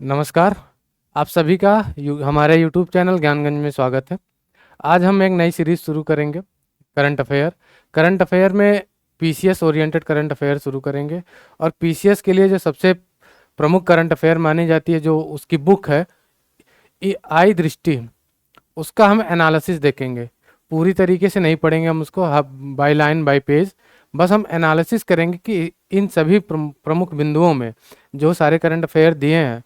नमस्कार। आप सभी का हमारे यूट्यूब चैनल ज्ञानगंज में स्वागत है। आज हम एक नई सीरीज़ शुरू करेंगे, करंट अफेयर में पीसीएस ओरिएंटेड करंट अफेयर शुरू करेंगे। और पीसीएस के लिए जो सबसे प्रमुख करंट अफेयर मानी जाती है, जो उसकी बुक है आई दृष्टि, उसका हम एनालिसिस देखेंगे। पूरी तरीके से नहीं पढ़ेंगे हम उसको, बाय लाइन बाय पेज, बस हम एनालिसिस करेंगे कि इन सभी प्रमुख बिंदुओं में जो सारे करंट अफेयर दिए हैं,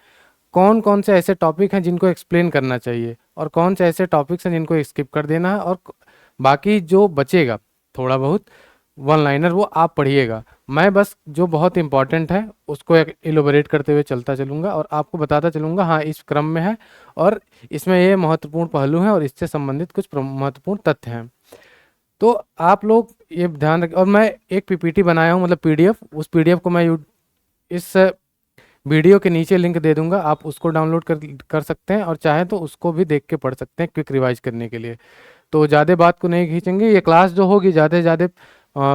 कौन कौन से ऐसे टॉपिक हैं जिनको एक्सप्लेन करना चाहिए और कौन से ऐसे टॉपिक्स हैं जिनको स्किप कर देना है, और बाकी जो बचेगा थोड़ा बहुत वन लाइनर वो आप पढ़िएगा। मैं बस जो बहुत इंपॉर्टेंट है उसको एलोबरेट करते हुए चलता चलूँगा और आपको बताता चलूँगा, हाँ इस क्रम में है और इसमें ये महत्वपूर्ण पहलू हैं और इससे संबंधित कुछ महत्वपूर्ण तथ्य हैं। तो आप लोग ये ध्यान रखें। और मैं एक पीपीटी बनाया हूँ, मतलब पीडीएफ, उस पीडीएफ को मैं इस वीडियो के नीचे लिंक दे दूंगा, आप उसको डाउनलोड कर सकते हैं और चाहे तो उसको भी देख के पढ़ सकते हैं क्विक रिवाइज करने के लिए। तो ज़्यादा बात को नहीं खींचेंगे, ये क्लास जो होगी ज़्यादा से ज़्यादा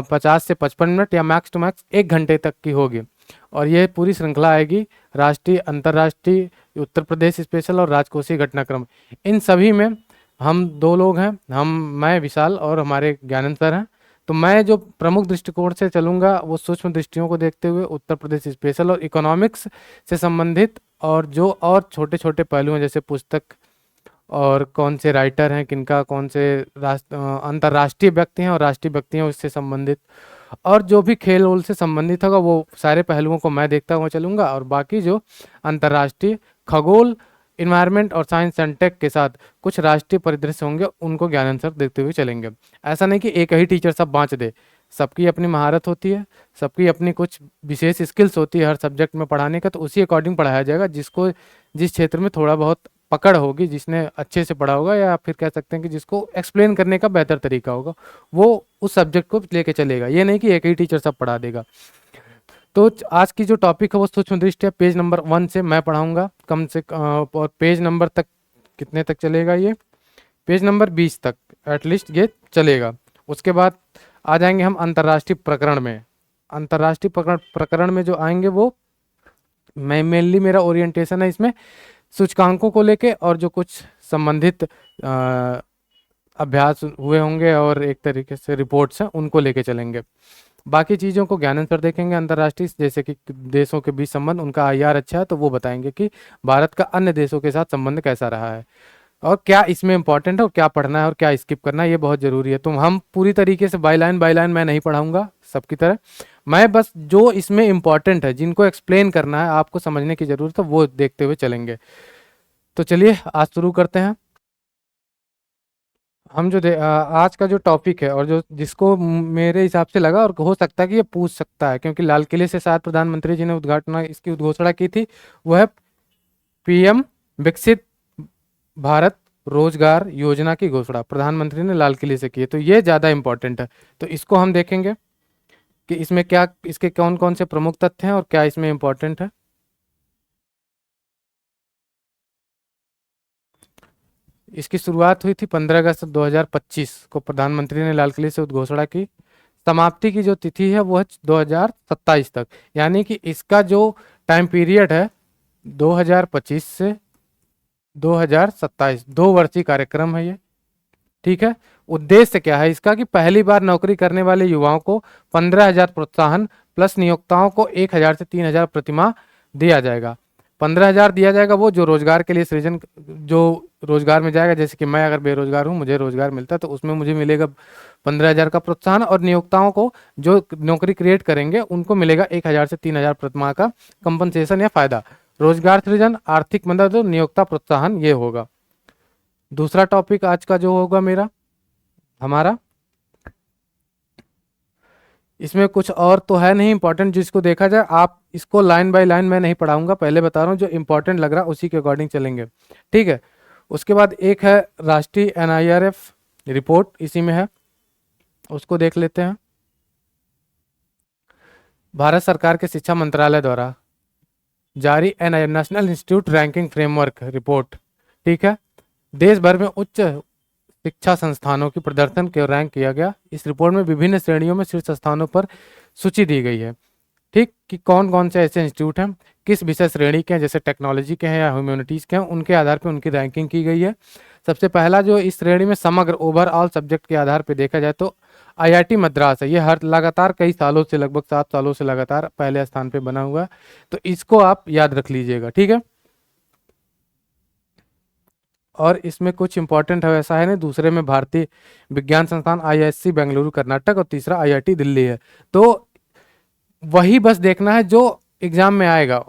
50 से 55 मिनट या मैक्स टू मैक्स 1 घंटे तक की होगी। और ये पूरी श्रृंखला आएगी राष्ट्रीय, अंतर्राष्ट्रीय, उत्तर प्रदेश स्पेशल और राजकोषीय घटनाक्रम। इन सभी में हम दो लोग हैं, मैं विशाल और हमारे ज्ञानंद सर हैं। तो मैं जो प्रमुख दृष्टिकोण से चलूँगा वो सूक्ष्म दृष्टियों को देखते हुए उत्तर प्रदेश स्पेशल और इकोनॉमिक्स से संबंधित, और जो और छोटे छोटे पहलू हैं जैसे पुस्तक और कौन से राइटर हैं, किनका, कौन से अंतर्राष्ट्रीय व्यक्ति हैं और राष्ट्रीय व्यक्ति हैं उससे संबंधित, और जो भी खेल वोल से संबंधित होगा वो सारे पहलुओं को मैं देखता हुआ चलूँगा। और बाकी जो अंतर्राष्ट्रीय खगोल, इन्वायरमेंट और साइंस एंड टेक के साथ कुछ राष्ट्रीय परिदृश्य होंगे, उनको ज्ञानानंद सर देखते हुए चलेंगे। ऐसा नहीं कि एक ही टीचर सब बाँच दे, सबकी अपनी महारत होती है, सबकी अपनी कुछ विशेष स्किल्स होती है हर सब्जेक्ट में पढ़ाने का, तो उसी अकॉर्डिंग पढ़ाया जाएगा। जिसको जिस क्षेत्र में थोड़ा बहुत पकड़ होगी, जिसने अच्छे से पढ़ा होगा, या फिर कह सकते हैं कि जिसको एक्सप्लेन करने का बेहतर तरीका होगा, वो उस सब्जेक्ट को लेके चलेगा। ये नहीं कि एक ही टीचर सब पढ़ा देगा। तो आज की जो टॉपिक है वो सूक्ष्म दृष्टि है। पेज नंबर 1 से मैं पढ़ाऊंगा कम से और पेज नंबर तक कितने तक चलेगा, ये पेज नंबर 20 तक एटलीस्ट ये चलेगा। उसके बाद आ जाएंगे हम अंतर्राष्ट्रीय प्रकरण में। अंतर्राष्ट्रीय प्रकरण में जो आएंगे वो मैं मेनली, मेरा ओरिएंटेशन है इसमें सूचकांकों को लेके, और जो कुछ संबंधित अभ्यास हुए होंगे और एक तरीके से रिपोर्ट्स हैं उनको लेके चलेंगे। बाकी चीज़ों को ज्ञानंद सर देखेंगे अंतर्राष्ट्रीय, जैसे कि देशों के बीच संबंध, उनका आईआर अच्छा है तो वो बताएंगे कि भारत का अन्य देशों के साथ संबंध कैसा रहा है और क्या इसमें इंपॉर्टेंट है और क्या पढ़ना है और क्या स्किप करना है, ये बहुत ज़रूरी है। तो हम पूरी तरीके से बाय लाइन मैं नहीं पढ़ाऊंगा सबकी तरह, मैं बस जो इसमें इंपॉर्टेंट है, जिनको एक्सप्लेन करना है, आपको समझने की ज़रूरत है, वो देखते हुए चलेंगे। तो चलिए आज शुरू करते हैं। हम जो आज का जो टॉपिक है और जो जिसको मेरे हिसाब से लगा, और हो सकता है कि ये पूछ सकता है क्योंकि लाल किले से शायद प्रधानमंत्री जी ने इसकी उद्घोषणा की थी, वो है पीएम विकसित भारत रोजगार योजना की घोषणा प्रधानमंत्री ने लाल किले से की है। तो ये ज़्यादा इंपॉर्टेंट है, तो इसको हम देखेंगे कि इसमें क्या, इसके कौन कौन से प्रमुख तथ्य हैं और क्या इसमें इंपॉर्टेंट है। इसकी शुरुआत हुई थी 15 अगस्त 2025 को, प्रधानमंत्री ने लाल किले से उद्घोषणा की। समाप्ति की जो तिथि है वो है 2027 तक, यानी कि इसका जो टाइम पीरियड है 2025 से 2027, 2 वर्षीय कार्यक्रम है ये। ठीक है। उद्देश्य क्या है इसका, कि पहली बार नौकरी करने वाले युवाओं को 15,000 प्रोत्साहन प्लस नियोक्ताओं को 1,000 से 3,000 प्रतिमाह दिया जाएगा। 15,000 दिया जाएगा वो जो रोजगार के लिए सृजन, जो रोजगार में जाएगा, जैसे कि मैं अगर बेरोजगार हूँ, मुझे रोजगार मिलता है तो उसमें मुझे मिलेगा 15,000 का प्रोत्साहन, और नियोक्ताओं को जो नौकरी क्रिएट करेंगे उनको मिलेगा 1,000 से 3,000 प्रतिमाह का कंपनसेशन या फायदा। रोजगार सृजन, आर्थिक मदद और नियोक्ता प्रोत्साहन, ये होगा। दूसरा टॉपिक आज का जो होगा हमारा, इसमें कुछ और तो है नहीं इंपॉर्टेंट जिसको देखा जाए। आप इसको लाइन बाय लाइन मैं नहीं पढ़ाऊंगा, पहले बता रहा हूँ, जो इंपॉर्टेंट लग रहा है उसी के अकॉर्डिंग चलेंगे। ठीक है। उसके बाद एक है राष्ट्रीय एनआईआरएफ रिपोर्ट, इसी में है, उसको देख लेते हैं। भारत सरकार के शिक्षा मंत्रालय द्वारा जारी national institute ranking framework report, ठीक है, देश भर में उच्च शिक्षा संस्थानों की प्रदर्शन के रैंक किया गया। इस रिपोर्ट में विभिन्न श्रेणियों में शीर्ष स्थानों पर सूची दी गई है। ठीक, कि कौन कौन से ऐसे इंस्टीट्यूट हैं, किस विषय श्रेणी के हैं, जैसे टेक्नोलॉजी के हैं या ह्यूमैनिटीज़ के हैं, उनके आधार पे उनकी रैंकिंग की गई है। सबसे पहला जो इस श्रेणी में समग्र ओवरऑल सब्जेक्ट के आधार पे देखा जाए तो आईआईटी मद्रास है। ये हर लगातार कई सालों से, लगभग 7 सालों से लगातार पहले स्थान पे बना हुआ है, तो इसको आप याद रख लीजिएगा, ठीक है। और इसमें कुछ इंपॉर्टेंट है ऐसा है ना, दूसरे में भारतीय विज्ञान संस्थान आईआईएससी बेंगलुरु कर्नाटक और तीसरा आईआईटी दिल्ली है। तो वही बस देखना है जो एग्जाम में आएगा,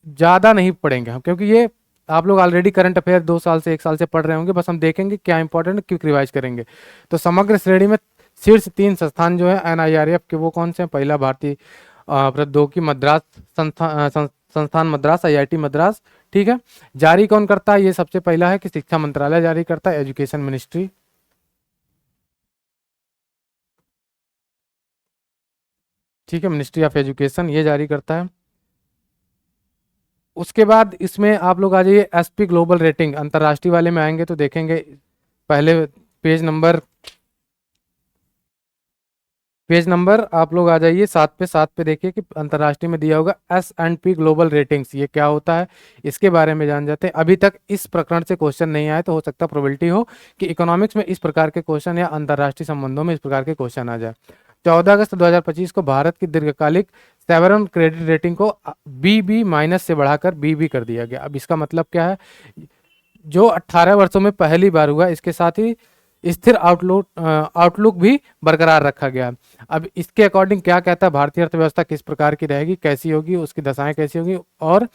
ज़्यादा नहीं पढ़ेंगे हम, क्योंकि ये आप लोग ऑलरेडी करंट अफेयर 2 साल से 1 साल से पढ़ रहे होंगे। बस हम देखेंगे क्या इंपॉर्टेंट, क्विक रिवाइज करेंगे। तो समग्र श्रेणी में शीर्ष 3 संस्थान जो है एनआईआरएफ के, वो कौन से हैं? पहला भारतीय प्रौद्योगिकी मद्रास संस्थान मद्रास, आईआईटी मद्रास, ठीक है। जारी कौन करता है? ये सबसे पहला है कि शिक्षा मंत्रालय जारी करता है, एजुकेशन मिनिस्ट्री, ठीक है, मिनिस्ट्री ऑफ एजुकेशन ये जारी करता है। उसके बाद इसमें आप लोग आ जाइए एसपी ग्लोबल रेटिंग, अंतर्राष्ट्रीय वाले में आएंगे तो देखेंगे पहले पेज नंबर आप लोग आ जाइए 7 पे देखिए कि अंतर्राष्ट्रीय में दिया होगा S&P ग्लोबल रेटिंग्स, ये क्या होता है इसके बारे में जान जाते हैं। अभी तक इस प्रकरण से क्वेश्चन नहीं आए, तो हो सकता है प्रोबेबिलिटी हो कि इकोनॉमिक्स में इस प्रकार के क्वेश्चन या अंतर्राष्ट्रीय संबंधों में इस प्रकार के क्वेश्चन आ जाए। 14 अगस्त 2025 को भारत की दीर्घकालिक सेवरन क्रेडिट रेटिंग को BB- से बढ़ाकर BB कर दिया गया। अब इसका मतलब क्या है? जो 18 वर्षों में पहली बार हुआ, इसके साथ ही स्थिर आउटलुक भी बरकरार रखा गया। अब इसके अकॉर्डिंग क्या कहता है, भारतीय अर्थव्यवस्था किस प्रकार की रहेगी, कैसी होगी, उसकी दशाएं कैसी होगी और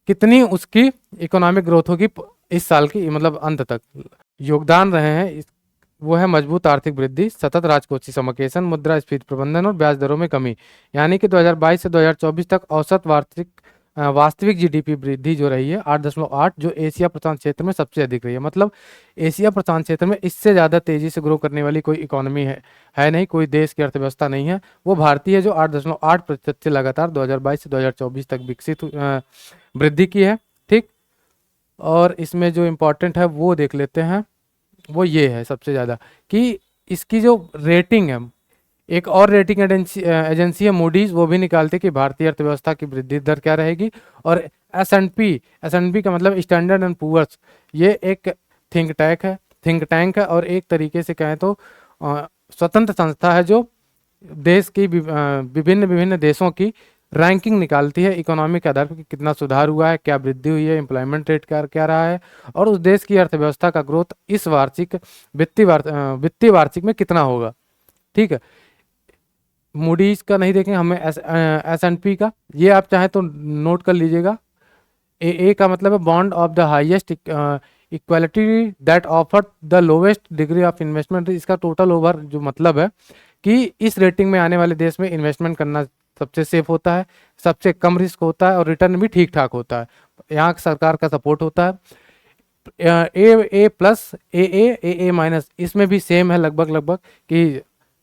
कितनी उसकी इकोनॉमिक ग्रोथ होगी इस साल की, मतलब अंत तक। योगदान रहे हैं वो है मजबूत आर्थिक वृद्धि, सतत राजकोषीय समेकन, मुद्रास्फीति प्रबंधन और ब्याज दरों में कमी। यानी कि 2022 से 2024 तक औसत वास्तविक जीडीपी वृद्धि जो रही है 8.8, जो एशिया प्रशांत क्षेत्र में सबसे अधिक रही है। मतलब एशिया प्रशांत क्षेत्र में इससे ज़्यादा तेजी से ग्रो करने वाली कोई इकोनॉमी है नहीं, कोई देश की अर्थव्यवस्था नहीं है, वो भारतीय है, जो 8.8% से लगातार 2022 से 2024 तक वृद्धि की है, ठीक। और इसमें जो इम्पोर्टेंट है वो देख लेते हैं, वो ये है सबसे ज़्यादा कि इसकी जो रेटिंग है, एक और रेटिंग एजेंसी है मूडीज, वो भी निकालते हैं कि भारतीय अर्थव्यवस्था की वृद्धि दर क्या रहेगी। और एस एंड पी का मतलब स्टैंडर्ड एंड पुअर्स, ये एक थिंक टैंक है और एक तरीके से कहें तो स्वतंत्र संस्था है, जो देश की विभिन्न विभिन्न देशों की रैंकिंग निकालती है इकोनॉमी के आधार पर कि कितना सुधार हुआ है, क्या वृद्धि हुई है, एम्प्लॉयमेंट रेट क्या क्या रहा है, और उस देश की अर्थव्यवस्था का ग्रोथ इस वित्तीय वार्षिक में कितना होगा, ठीक है। मूडीज का नहीं देखेंगे, हमें एस एंड पी का, ये आप चाहे तो नोट कर लीजिएगा। ए का मतलब है bond of the highest equality that offer the lowest degree of investment. इसका टोटल ओवर जो मतलब है कि इस रेटिंग में आने वाले देश में इन्वेस्टमेंट करना सबसे सेफ होता है, सबसे कम रिस्क होता है और रिटर्न भी ठीक ठाक होता है, यहाँ सरकार का सपोर्ट होता है। A+, AA- इसमें भी सेम है लगभग लगभग कि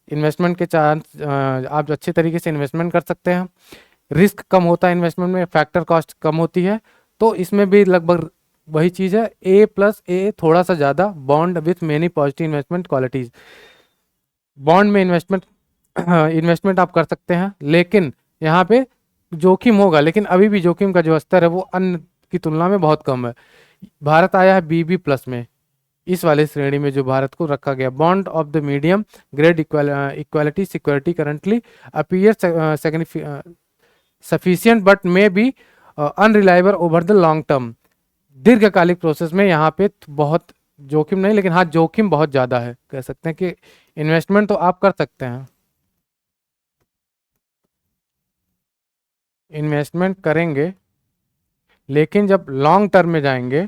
इन्वेस्टमेंट के चांस, आप अच्छे तरीके से इन्वेस्टमेंट कर सकते हैं, रिस्क कम होता है इन्वेस्टमेंट में, फैक्टर कॉस्ट कम होती है, तो इसमें भी लगभग वही चीज़ है। A+, थोड़ा सा ज़्यादा, bond with many positive investment qualities. Bond में इन्वेस्टमेंट आप कर सकते हैं, लेकिन यहाँ पे जोखिम होगा, लेकिन अभी भी जोखिम का जो स्तर है वो अन्य की तुलना में बहुत कम है। भारत आया है BB+ में, इस वाले श्रेणी में जो भारत को रखा गया। Bond of the medium grade equality security currently appear sufficient but may be unreliable over the long term. दीर्घकालिक प्रोसेस में यहाँ पे बहुत जोखिम नहीं, लेकिन हाँ जोखिम बहुत ज़्यादा है, कह सकते हैं कि इन्वेस्टमेंट तो आप कर सकते हैं, इन्वेस्टमेंट करेंगे, लेकिन जब लॉन्ग टर्म में जाएंगे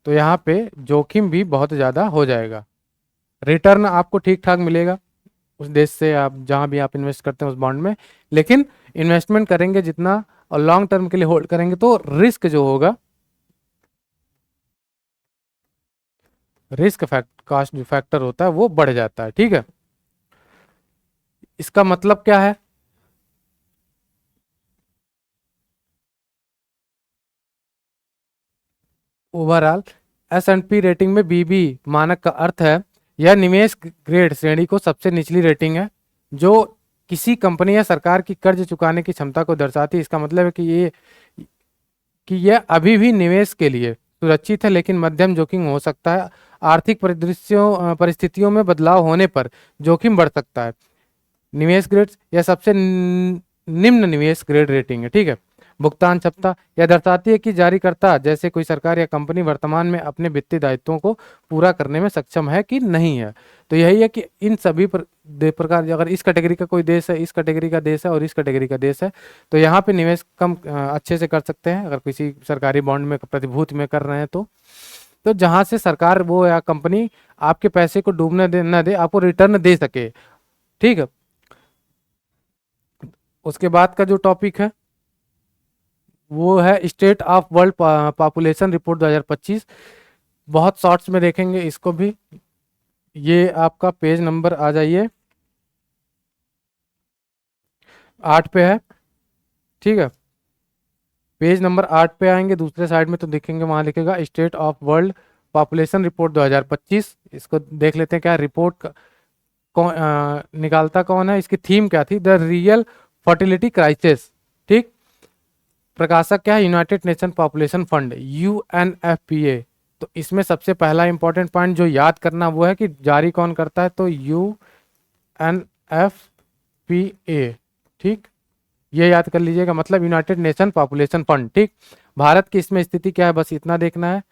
तो यहाँ पे जोखिम भी बहुत ज़्यादा हो जाएगा। रिटर्न आपको ठीक ठाक मिलेगा उस देश से, आप जहाँ भी आप इन्वेस्ट करते हैं उस बॉन्ड में, लेकिन इन्वेस्टमेंट करेंगे जितना और लॉन्ग टर्म के लिए होल्ड करेंगे तो रिस्क जो होगा, रिस्क कास्ट जो फैक्टर होता है वो बढ़ जाता है, ठीक है। इसका मतलब क्या है? ओवरऑल S&P रेटिंग में BB मानक का अर्थ है यह निवेश ग्रेड श्रेणी को सबसे निचली रेटिंग है जो किसी कंपनी या सरकार की कर्ज चुकाने की क्षमता को दर्शाती है। इसका मतलब है कि यह अभी भी निवेश के लिए सुरक्षित है, लेकिन मध्यम जोखिम हो सकता है। आर्थिक परिस्थितियों में बदलाव होने पर जोखिम बढ़ सकता है। निवेश ग्रेड यह सबसे निम्न निवेश ग्रेड रेटिंग है। ठीक है। भुगतान क्षमता यह दर्शाती है कि जारीकर्ता जैसे कोई सरकार या कंपनी वर्तमान में अपने वित्तीय दायित्वों को पूरा करने में सक्षम है कि नहीं है। तो यही है कि इन सभी प्रकार, अगर इस कैटेगरी का कोई देश है, इस कैटेगरी का देश है और इस कैटेगरी का देश है, तो यहाँ पे निवेश कम अच्छे से कर सकते हैं अगर किसी सरकारी बॉन्ड में प्रतिभूति में कर रहे हैं तो जहाँ से सरकार वो या कंपनी आपके पैसे को डूबने न दे, आपको रिटर्न दे सके। ठीक है। उसके बाद का जो टॉपिक है वो है state of world population report 2025। बहुत शॉर्ट्स में देखेंगे इसको भी। ये आपका पेज नंबर आ जाइए 8 पे है। ठीक है। पेज नंबर 8 पे आएंगे, दूसरे साइड में तो देखेंगे वहां लिखेगा state of world population report 2025। इसको देख लेते हैं क्या रिपोर्ट कौन निकालता कौन है, इसकी थीम क्या थी, द रियल फर्टिलिटी क्राइसिस। ठीक। प्रकाशक क्या है, United nation population fund, UNFPA। तो इसमें सबसे पहला इंपॉर्टेंट पॉइंट जो याद करना वो है कि जारी कौन करता है, तो UNFPA। ठीक, ये याद कर लीजिएगा, मतलब यूनाइटेड नेशन पॉपुलेशन फंड। ठीक। भारत की इसमें स्थिति क्या है, बस इतना देखना है।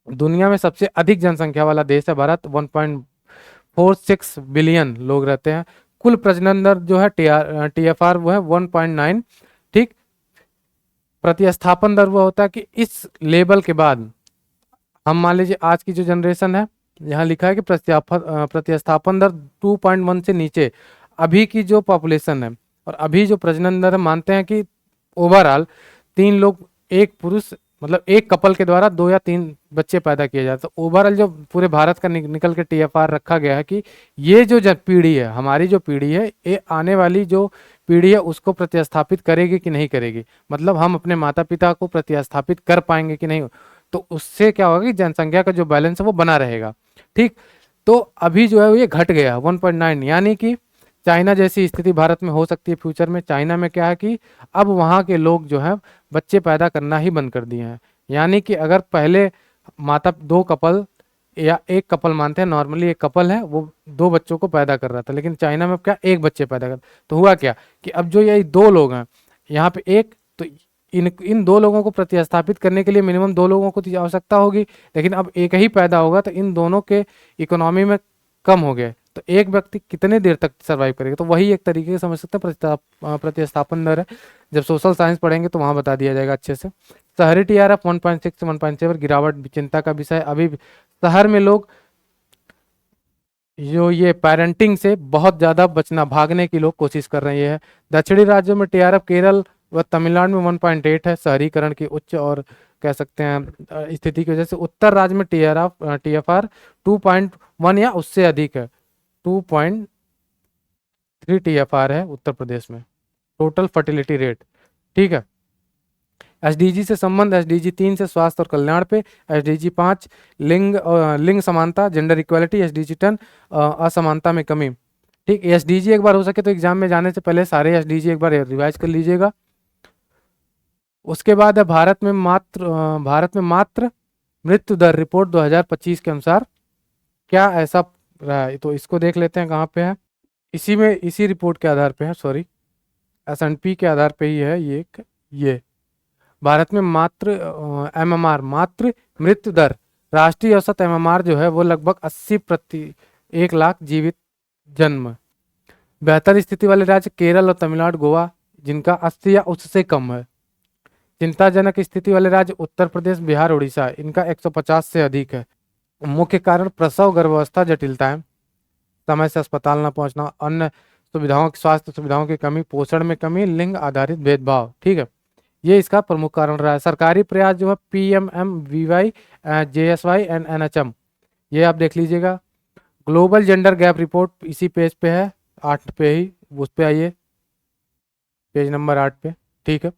दुनिया में सबसे अधिक जनसंख्या वाला देश है भारत, 1.46 बिलियन लोग रहते हैं। कुल प्रजनन दर जो है TFR वो है 1.9। ठीक। प्रतिस्थापन दर वो होता है कि इस लेवल के बाद हम मान लीजिए आज की जो जनरेशन है, यहाँ लिखा है कि प्रतिस्थापन दर 2.1 से नीचे अभी की जो पॉपुलेशन है और अभी जो प्रजनन दर मानते हैं कि ओवरऑल 3 लोग एक पुरुष, मतलब एक कपल के द्वारा 2 या 3 बच्चे पैदा किए जाते हैं। तो ओवरऑल जो पूरे भारत का निकल के TFR रखा गया है कि ये जो पीढ़ी है, हमारी जो पीढ़ी है, ये आने वाली जो पीढ़ी है उसको प्रतिस्थापित करेगी कि नहीं करेगी, मतलब हम अपने माता पिता को प्रतिस्थापित कर पाएंगे कि नहीं। तो उससे क्या होगा कि जनसंख्या का जो बैलेंस है वो बना रहेगा। ठीक। तो अभी जो है ये घट गया 1.9, यानी कि चाइना जैसी स्थिति भारत में हो सकती है फ्यूचर में। चाइना में क्या है कि अब वहाँ के लोग जो है बच्चे पैदा करना ही बंद कर दिए हैं। यानी कि अगर पहले माता 2 कपल या एक कपल मानते हैं, नॉर्मली एक कपल है वो 2 बच्चों को पैदा कर रहा था, लेकिन चाइना में क्या एक बच्चे पैदा कर। तो हुआ क्या कि अब जो ये 2 लोग हैं यहाँ पे एक, तो इन 2 लोगों को प्रतिस्थापित करने के लिए मिनिमम 2 लोगों को आवश्यकता होगी, लेकिन अब एक ही पैदा होगा तो इन दोनों के इकोनॉमी में कम हो गए। तो एक व्यक्ति कितने देर तक सरवाइव करेगा, तो वही एक तरीके से समझ सकते हैं प्रतिस्थापन दर है। जब सोशल साइंस पढ़ेंगे तो वहां बता दिया जाएगा अच्छे से। शहरी TRF 1.6 से 1.7 गिरावट चिंता का विषय। अभी शहर में लोग जो ये पेरेंटिंग से बहुत ज्यादा बचना, भागने की लोग कोशिश कर रहे हैं। दक्षिणी राज्यों में TRF केरल व तमिलनाडु में 1.8 है, शहरीकरण की उच्च और कह सकते हैं स्थिति की वजह से। उत्तर राज्य में TFR 2.1 या उससे अधिक है, 2.3 TFR है उत्तर प्रदेश में टोटल फर्टिलिटी रेट। ठीक है। SDG से संबंध, SDG 3 से स्वास्थ्य और कल्याण पे, SDG 5 लिंग समानता जेंडर इक्वालिटी, SDG 10 असमानता में कमी। ठीक। SDG एक बार हो सके तो एग्जाम में जाने से पहले सारे SDG एक बार रिवाइज कर लीजिएगा। उसके बाद है भारत में मात्र मृत्यु दर रिपोर्ट 2025 के अनुसार क्या ऐसा रहा है, तो इसको देख लेते हैं कहाँ पे है। इसी रिपोर्ट के आधार पे है, सॉरी S&P के आधार पे ही है ये भारत में मात्र MMR मात्र मृत्यु दर, राष्ट्रीय औसत MMR जो है वो लगभग 80 प्रति 1 लाख जीवित जन्म। बेहतर स्थिति वाले राज्य केरल और तमिलनाडु, गोवा, जिनका 80 या उससे कम है। चिंताजनक स्थिति वाले राज्य उत्तर प्रदेश, बिहार, उड़ीसा, इनका 150 से अधिक है। मुख्य कारण प्रसव गर्भावस्था जटिलताएं, समय से अस्पताल न पहुंचना, अन्य सुविधाओं, स्वास्थ्य सुविधाओं की कमी, पोषण में कमी, लिंग आधारित भेदभाव। ठीक है, ये इसका प्रमुख कारण रहा है। सरकारी प्रयास जो है PMMVY, JSY एंड NHM, ये आप देख लीजिएगा। ग्लोबल जेंडर गैप रिपोर्ट इसी पेज पे है, 8 पे ही, उस पे आइए, पेज नंबर 8 पे। ठीक है।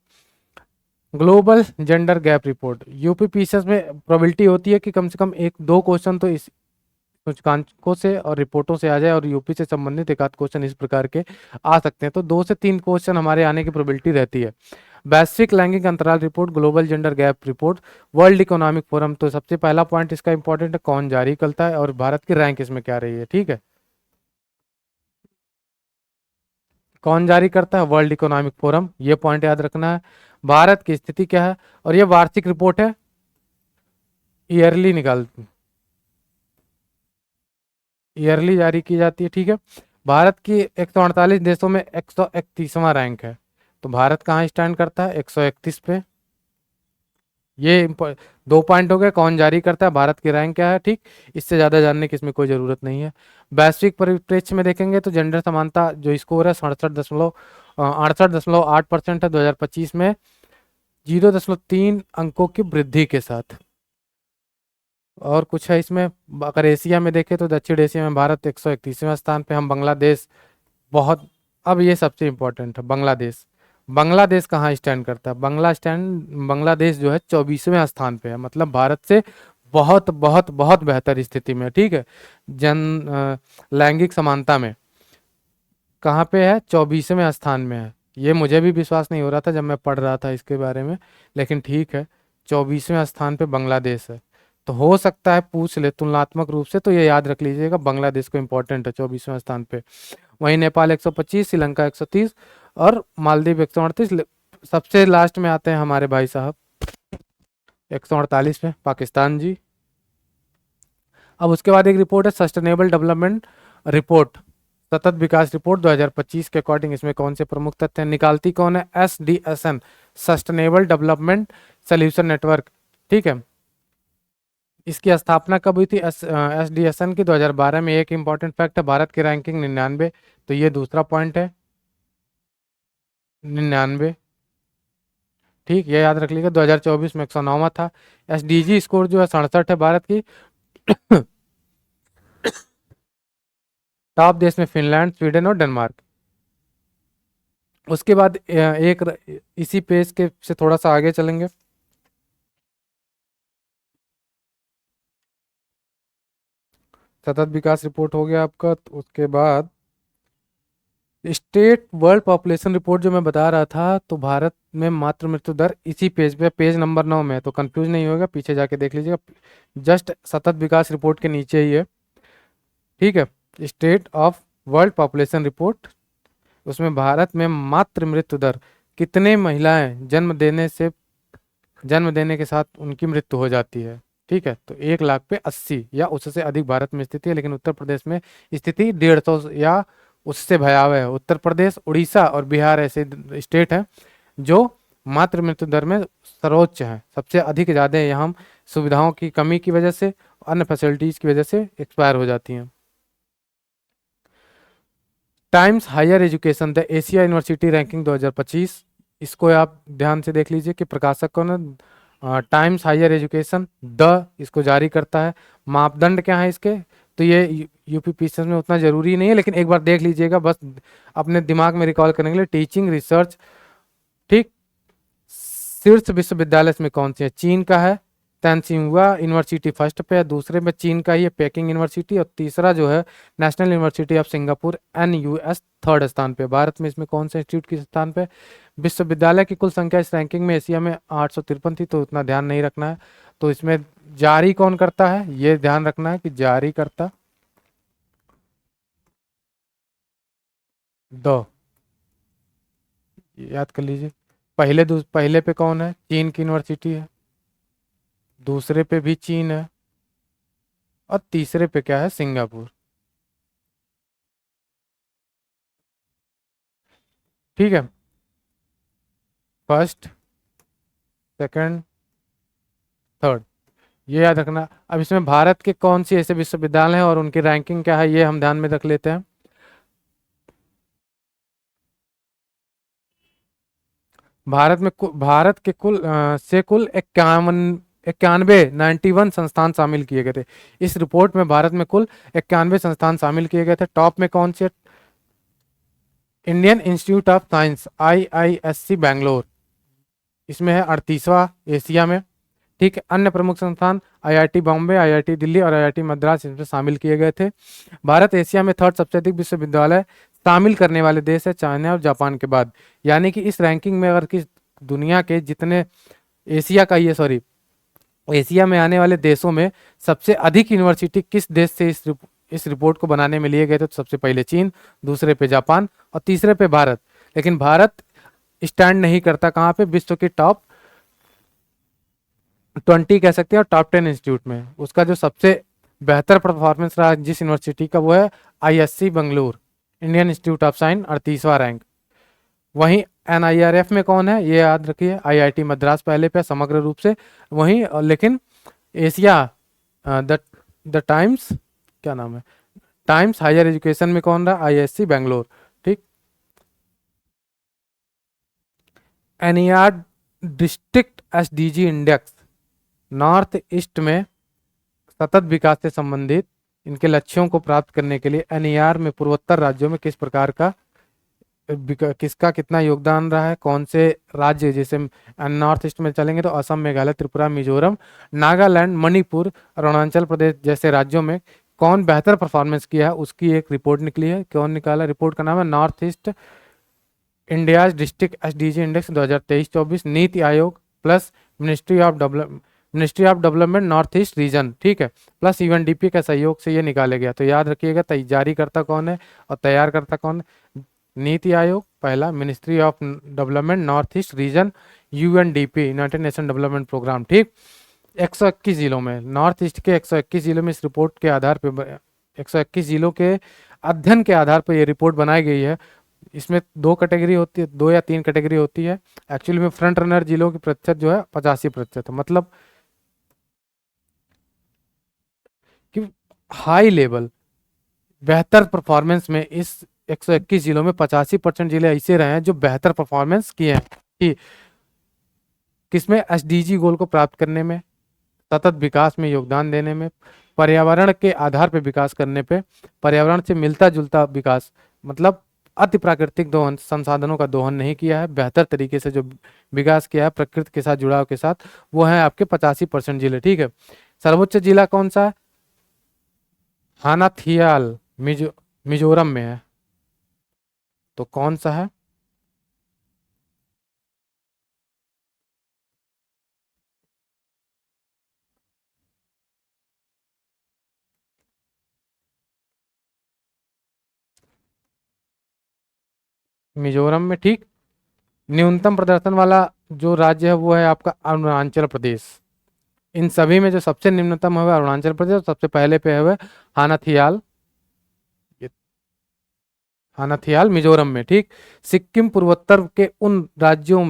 Global gender gap report, UPPCS में प्रोबेबिलिटी होती है कि कम से कम 1-2 क्वेश्चन तो इस सूचकांकों से और रिपोर्टों से आ जाए और यूपी से संबंधित एक आध क्वेश्चन इस प्रकार के आ सकते हैं। तो 2 से 3 क्वेश्चन हमारे आने की प्रोबेबिलिटी रहती है। वैश्विक लैंगिक अंतराल report, global gender gap report, world economic forum. तो सबसे पहला पॉइंट इसका इंपॉर्टेंट है, कौन जारी करता है और भारत की रैंक इसमें क्या रही है। ठीक है, कौन जारी करता है, वर्ल्ड इकोनॉमिक फोरम, ये पॉइंट याद रखना है। भारत की स्थिति क्या है, और ये वार्षिक रिपोर्ट है, ईयरली ईयरली जारी की जाती है। ठीक है, भारत की 148 देशों में 131वां रैंक है। तो भारत कहाँ स्टैंड करता है, 131 पे। ये 2 पॉइंट हो गए, कौन जारी करता है, भारत की रैंक क्या है। ठीक, इससे ज़्यादा जानने की इसमें कोई ज़रूरत नहीं है। वैश्विक परिप्रेक्ष्य में देखेंगे तो जेंडर समानता जो स्कोर है 68.8% है 2025 में, 0.3 अंकों की वृद्धि के साथ। और कुछ है इसमें, अगर एशिया में देखें तो दक्षिण एशिया में भारत 131वें स्थान पे, हम बांग्लादेश बहुत, अब ये सबसे इम्पोर्टेंट है, बांग्लादेश। बांग्लादेश कहाँ स्टैंड करता है, बांग्लादेश जो है 24वें स्थान पे है, मतलब भारत से बहुत बहुत बहुत बेहतर स्थिति में। ठीक है, लैंगिक समानता में कहाँ पे है, 24वें स्थान में है। ये मुझे भी विश्वास नहीं हो रहा था जब मैं पढ़ रहा था इसके बारे में, लेकिन ठीक है, 24वें स्थान पे बांग्लादेश है। तो हो सकता है पूछ ले तुलनात्मक रूप से, तो ये याद रख लीजिएगा, बांग्लादेश को इंपॉर्टेंट है 24वें स्थान पे। वहीं नेपाल 125, श्रीलंका 130 और मालदीव 138। सबसे लास्ट में आते हैं हमारे भाई साहब 148 पे पाकिस्तान जी। अब उसके बाद एक रिपोर्ट है सस्टेनेबल डेवलपमेंट रिपोर्ट, सतत विकास रिपोर्ट 2025 के अकॉर्डिंग इसमें कौन से प्रमुख तथ्य हैं, निकालती कौन है, SDSN, sustainable development solution network. ठीक है, इसकी स्थापना कब हुई थी, SDSN की 2012 में। एक इंपॉर्टेंट फैक्ट है, भारत की रैंकिंग 99, तो ये दूसरा पॉइंट है, 99। ठीक, ये याद रख लीजिएगा, 2024 में 109वां था। SDG स्कोर जो है 67 है भारत की। टॉप देश में फिनलैंड, स्वीडन और डेनमार्क। उसके बाद इसी पेज के से थोड़ा सा आगे चलेंगे। सतत विकास रिपोर्ट हो गया आपका, तो उसके बाद स्टेट वर्ल्ड पॉपुलेशन रिपोर्ट जो मैं बता रहा था, तो भारत में मातृ मृत्यु दर इसी पेज पे, पेज नंबर 9 में है, तो कंफ्यूज नहीं होगा, पीछे जाके देख लीजिएगा, जस्ट सतत विकास रिपोर्ट के नीचे ही है। ठीक है, state of world population report, उसमें भारत में मातृ मृत्यु दर, कितने महिलाएं जन्म देने के साथ उनकी मृत्यु हो जाती है। ठीक है, तो 1 लाख पे 80 या उससे अधिक भारत में स्थिति है, लेकिन उत्तर प्रदेश में स्थिति 150 या उससे भयावह है। उत्तर प्रदेश, उड़ीसा और बिहार ऐसे स्टेट हैं जो मातृ मृत्यु दर में सर्वोच्च हैं, सबसे अधिक ज़्यादा यहाँ सुविधाओं की कमी की वजह से, अन्य फैसिलिटीज़ की वजह से एक्सपायर हो जाती हैं। Times Higher Education the Asia university ranking 2025, इसको आप ध्यान से देख लीजिए कि प्रकाशक कौन है, टाइम्स हायर एजुकेशन द इसको जारी करता है। मापदंड क्या है इसके, तो ये यूपीपीएससी में उतना जरूरी नहीं है, लेकिन एक बार देख लीजिएगा, बस अपने दिमाग में रिकॉल करने के लिए, टीचिंग रिसर्च। ठीक, शीर्ष विश्वविद्यालय में कौन सी है, चीन का है, तैनसिंहुआ यूनिवर्सिटी फर्स्ट पे है, दूसरे में चीन का ही है पेकिंग यूनिवर्सिटी, और तीसरा जो है national university of Singapore NUS third स्थान पे। भारत में इसमें कौन से इंस्टीट्यूट किस स्थान पे। विश्वविद्यालय की कुल संख्या इस रैंकिंग में एशिया में 853 थी, तो उतना ध्यान नहीं रखना है। तो इसमें जारी कौन करता है, ये ध्यान रखना है कि जारी करता दो, याद कर लीजिए। पहले पे कौन है, चीन की यूनिवर्सिटी है, दूसरे पे भी चीन है, और तीसरे पे क्या है, सिंगापुर। ठीक है, फर्स्ट, सेकंड, थर्ड, ये याद रखना। अब इसमें भारत के कौन सी ऐसे विश्वविद्यालय हैं और उनकी रैंकिंग क्या है, ये हम ध्यान में रख लेते हैं। भारत के कुल 91 संस्थान शामिल किए गए थे। इस रिपोर्ट में भारत में कुल 91 संस्थान शामिल किए गए थे। टॉप में कौन से, Indian Institute of science IISc Bangalore, इसमें है 38वां एशिया में। ठीक है। अन्य प्रमुख संस्थान आईआईटी बॉम्बे, आईआईटी दिल्ली और आईआईटी मद्रास इसमें शामिल किए गए थे। भारत एशिया में थर्ड सबसे अधिक विश्वविद्यालय शामिल करने वाले देश है, चाइना और जापान के बाद। यानी कि इस रैंकिंग में अगर किस दुनिया के जितने एशिया का ये सॉरी एशिया में आने वाले देशों में सबसे अधिक यूनिवर्सिटी किस देश से इस रिपोर्ट को बनाने में लिए गए थे, तो सबसे पहले चीन, दूसरे पे जापान और तीसरे पे भारत। लेकिन भारत स्टैंड नहीं करता कहाँ पे, विश्व की टॉप 20 कह सकते हैं और टॉप 10 इंस्टीट्यूट में। उसका जो सबसे बेहतर परफॉर्मेंस रहा जिस यूनिवर्सिटी का, वो है ISC Bengaluru, Indian Institute of Science, 38वां रैंक। वहीं एनआईआरएफ में कौन है, ये याद रखिए, आईआईटी मद्रास पहले पे समग्र रूप से। वहीं लेकिन एशिया द टाइम्स, क्या नाम है, टाइम्स हायर एजुकेशन में कौन रहा, आईएससी बेंगलोर। ठीक। NER district SDG index north east में सतत विकास से संबंधित इनके लक्ष्यों को प्राप्त करने के लिए एनईआर में पूर्वोत्तर राज्यों में किस प्रकार का किसका कितना योगदान रहा है, कौन से राज्य, जैसे नॉर्थ ईस्ट में चलेंगे तो असम, मेघालय, त्रिपुरा, मिजोरम, नागालैंड, मणिपुर, अरुणाचल प्रदेश जैसे राज्यों में कौन बेहतर परफॉर्मेंस किया है, उसकी एक रिपोर्ट निकली है। कौन निकाला, रिपोर्ट का नाम है north east India district SDG index 2023-24, NITI Aayog plus ministry of development north east reason, ठीक है, प्लस यूएनडीपी के सहयोग से ये निकाले गया। तो याद रखिएगा जारी करता कौन है और तैयार करता कौन है, नीति आयोग पहला, ministry of development north east region, UNDP united nation development programme. ठीक। 121 जिलों में, नॉर्थ ईस्ट के 121 जिलों में इस रिपोर्ट के आधार पर 121 जिलों के अध्ययन के आधार पर यह रिपोर्ट बनाई गई है। इसमें दो कैटेगरी होती है, 2 या 3 कैटेगरी होती है। एक्चुअली में फ्रंट रनर जिलों की प्रतिशत जो है 85% है, मतलब कि हाई लेवल बेहतर परफॉर्मेंस में इस 121 जिलों में 85% जिले ऐसे रहे हैं जो बेहतर परफॉर्मेंस किए हैं कि किसमें, एसडीजी गोल को प्राप्त करने में, सतत विकास में योगदान देने में, पर्यावरण के आधार पर विकास करने पे, पर्यावरण से मिलता जुलता विकास, मतलब अति प्राकृतिक दोहन, संसाधनों का दोहन नहीं किया है, बेहतर तरीके से जो विकास किया है प्रकृति के साथ जुड़ाव के साथ, वो है आपके 85% जिले। ठीक है। सर्वोच्च जिला कौन सा है, हानाथियाल मिजोरम में है, तो कौन सा है, मिजोरम में। ठीक। न्यूनतम प्रदर्शन वाला जो राज्य है वो है आपका अरुणाचल प्रदेश। इन सभी में जो सबसे निम्नतम है अरुणाचल प्रदेश, और सबसे पहले पे है हानाथियाल, हानाथियाल मिजोरम में। ठीक। सिक्किम पूर्वोत्तर के उन राज्यों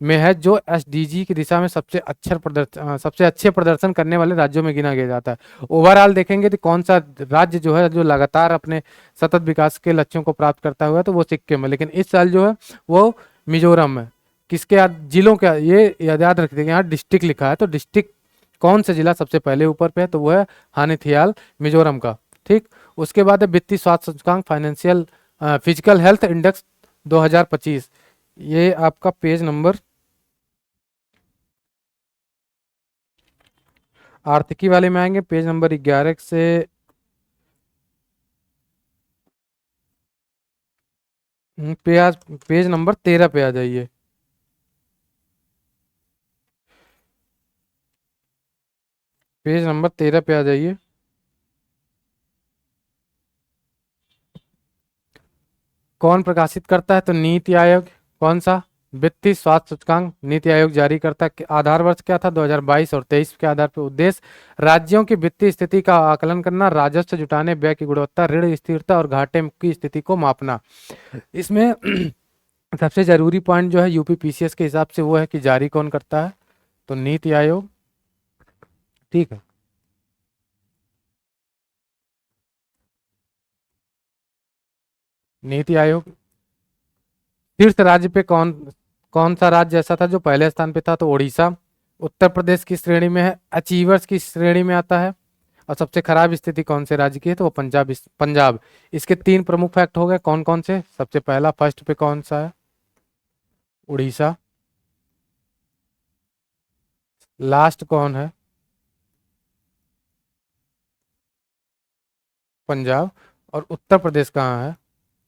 में है जो एसडीजी की दिशा में सबसे अच्छे प्रदर्शन करने वाले राज्यों में गिना गया जाता है। ओवरऑल देखेंगे तो कौन सा राज्य जो है जो लगातार अपने सतत विकास के लक्ष्यों को प्राप्त करता हुआ है, तो वो सिक्किम है। लेकिन इस साल जो है वो मिजोरम है। किसके जिलों का ये याद रखते हैं, यहाँ डिस्ट्रिक्ट लिखा है, तो डिस्ट्रिक्ट कौन सा जिला सबसे पहले ऊपर पे है, तो वो है हानेथियाल मिजोरम का। ठीक। उसके बाद है वित्तीय स्वास्थ्य सूचकांक फाइनेंशियल फिजिकल हेल्थ इंडेक्स 2025। ये आपका पेज नंबर, आर्थिकी वाले में आएंगे, पेज नंबर 11 से पेज नंबर 13 पे आ जाइए। पेज नंबर 13 पे आ जाइए। कौन प्रकाशित करता है, तो नीति आयोग। कौन सा, वित्तीय स्वास्थ्य सूचकांक नीति आयोग जारी करता है। आधार वर्ष क्या था, 2022 और 23 के आधार पर। उद्देश्य राज्यों की वित्तीय स्थिति का आकलन करना, राजस्व जुटाने, व्यय की गुणवत्ता, ऋण स्थिरता और घाटे की स्थिति को मापना। इसमें सबसे जरूरी पॉइंट जो है यूपीपीसीएस के हिसाब से वो है कि जारी कौन करता है, तो नीति आयोग। ठीक है। नीति आयोग। शीर्ष राज्य पे कौन कौन सा राज्य ऐसा था जो पहले स्थान पे था, तो उड़ीसा। उत्तर प्रदेश की श्रेणी में है, अचीवर्स की श्रेणी में आता है। और सबसे खराब स्थिति कौन से राज्य की है, तो वो पंजाब। इसके 3 प्रमुख फैक्ट हो गए, कौन कौन से, सबसे पहला फर्स्ट पे कौन सा है, उड़ीसा। लास्ट कौन है? पंजाब। और उत्तर प्रदेश कहाँ है?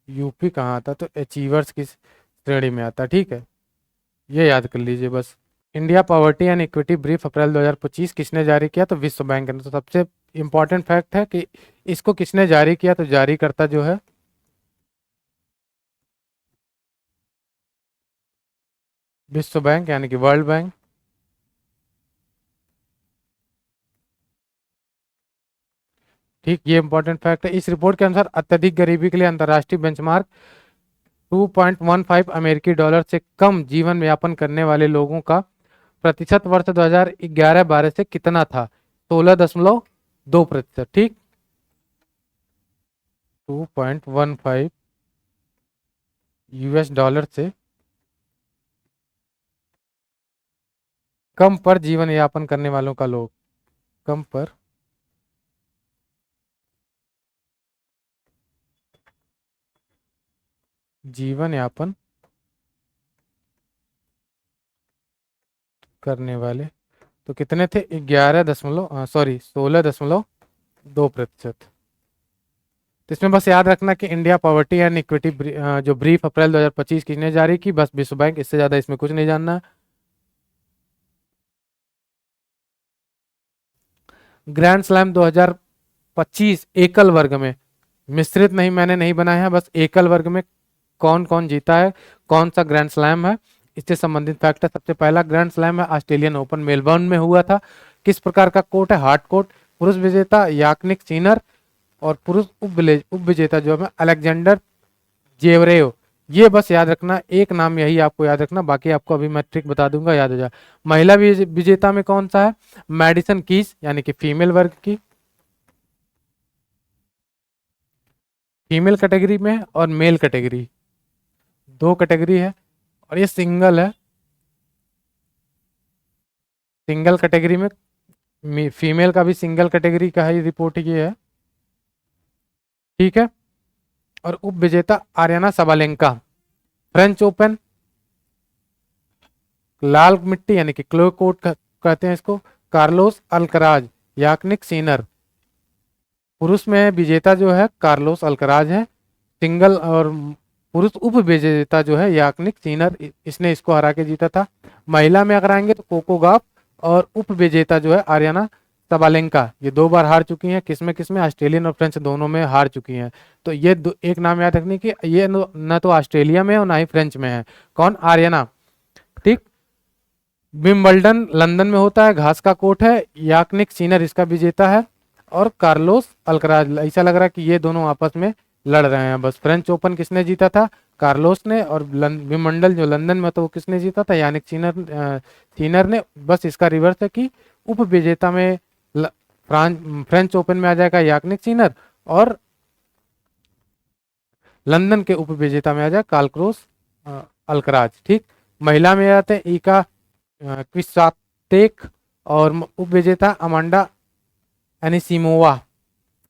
यूपी कहाँ आता? तो अचीवर्स की श्रेणी में आता। ठीक है, ये याद कर लीजिए बस। India poverty and equity brief April 2025 किसने जारी किया? तो विश्व बैंक ने। तो सबसे इंपॉर्टेंट फैक्ट है कि इसको किसने जारी किया? तो जारी करता जो है विश्व बैंक यानी कि वर्ल्ड बैंक। ठीक, ये इंपॉर्टेंट फैक्ट है। इस रिपोर्ट के अनुसार अत्यधिक गरीबी के लिए अंतर्राष्ट्रीय बेंचमार्क 2.15 अमेरिकी डॉलर से कम जीवन यापन करने वाले लोगों का प्रतिशत वर्ष 2011-12 से कितना था? 16.2%। ठीक, 2.15 यूएस डॉलर से कम पर जीवन यापन करने वालों का लोग, कम पर जीवन यापन करने वाले तो कितने थे? 16.2%। तो इसमें बस याद रखना कि इंडिया पॉवर्टी एंड इक्विटी जो ब्रीफ अप्रैल 2025 किसने जारी की? बस विश्व बैंक। इससे ज्यादा इसमें कुछ नहीं जानना। ग्रैंड स्लैम 2025 एकल वर्ग में, मिश्रित नहीं मैंने नहीं बनाया है, बस एकल वर्ग में कौन कौन जीता है, कौन सा ग्रैंड स्लैम है, इससे संबंधित फैक्ट है। सबसे पहला ग्रैंड स्लैम है ऑस्ट्रेलियन ओपन, मेलबर्न में हुआ था। किस प्रकार का कोर्ट है? Hard court. पुरुष विजेता याकनिक सिनर और पुरुष उप विजेता जो है अलेक्जेंडर जेवरेव। ये बस याद रखना, एक नाम यही आपको याद रखना, बाकी आपको अभी मैं ट्रिक बता दूंगा, याद हो जाए। महिला विजेता में कौन सा है? मैडिसन कीज यानी कि फीमेल वर्ग की, फीमेल कैटेगरी में और मेल कैटेगरी, दो कैटेगरी है। और ये सिंगल है, सिंगल कैटेगरी में फीमेल का भी सिंगल कैटेगरी का ही रिपोर्ट ये है। ठीक है। और उप विजेता आर्याना सबालेंका, फ्रेंच ओपन, लाल मिट्टी यानी कि क्लो कोर्ट कहते हैं इसको, कार्लोस अल्कराज, याकनिक सीनर। पुरुष में विजेता जो है कार्लोस अल्कराज है, सिंगल। और पुरुष उप विजेता जो है याकनिक सीनर, इसने इसको हरा के जीता था। महिला में अगर आएंगे तो कोको गाफ, और उप विजेता जो है आर्याना सबालेंका। ये दो बार हार चुकी हैं, किसमें ऑस्ट्रेलियन और फ्रेंच दोनों में हार चुकी हैं। तो ये एक नाम याद रखने की, ये न तो ऑस्ट्रेलिया में और ना ही फ्रेंच में है। कौन? आर्याना। ठीक। विम्बल्डन लंदन में होता है, घास का कोर्ट है, याकनिक सीनर इसका विजेता है, और कार्लोस अल्कराज। ऐसा लग रहा है कि ये दोनों आपस में लड़ रहे हैं। बस फ्रेंच ओपन किसने जीता था? कार्लोस ने। और विम्बल्डन जो लंदन में, तो वो किसने जीता था? यानिक सीनर ने। बस इसका रिवर्स है कि उप विजेता में फ्रेंच ओपन में आ जाएगा याकनिक सीनर, और लंदन के उप विजेता में आ जाएगा कार्लोस अल्कराज। ठीक। महिला में आते हैं ईका क्विसातेक, और उप विजेता Amanda Anisimova.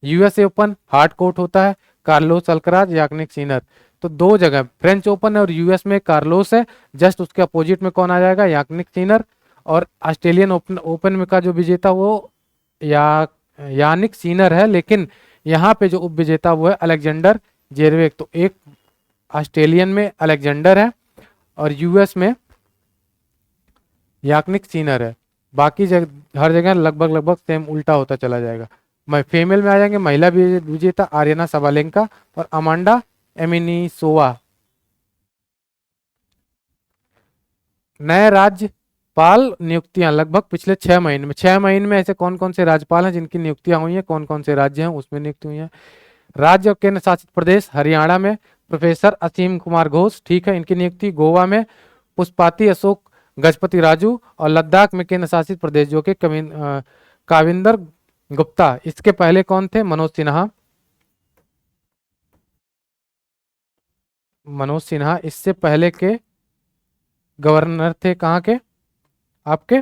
USA open hard court होता है, कार्लोस अल्कराज, याकनिक सीनर। तो दो जगह फ्रेंच ओपन है और यूएस में कार्लोस है, जस्ट उसके अपोजिट में कौन आ जाएगा? याकनिक सीनर। और ऑस्ट्रेलियन ओपन में का जो विजेता वो यानिक सीनर है, लेकिन यहाँ पे जो उप विजेता वो है अलेक्जेंडर जेरवेक। तो एक ऑस्ट्रेलियन में अलेक्जेंडर है और यूएस में याकनिक सीनर है। बाकी हर जगह लगभग लगभग सेम उल्टा होता चला जाएगा। फीमेल में आ जाएंगे महिला विजेता आर्याना सबालेंका और अमांडा एमिनीसोवा। नए राज्यपाल नियुक्तियां लगभग पिछले 6 महीने में, 6 महीने में ऐसे कौन कौन से राज्यपाल हैं जिनकी नियुक्तियां हुई हैं, कौन कौन से राज्य हैं उसमें नियुक्ति हुई है? राज्य और केंद्र शासित प्रदेश, हरियाणा में प्रोफेसर असीम कुमार घोष। ठीक है, इनकी नियुक्ति। गोवा में पुष्पाती अशोक गजपति राजू, और लद्दाख में केंद्र शासित प्रदेश जो कि काविंदर गुप्ता। इसके पहले कौन थे? मनोज सिन्हा। मनोज सिन्हा इससे पहले के गवर्नर थे, कहाँ के? आपके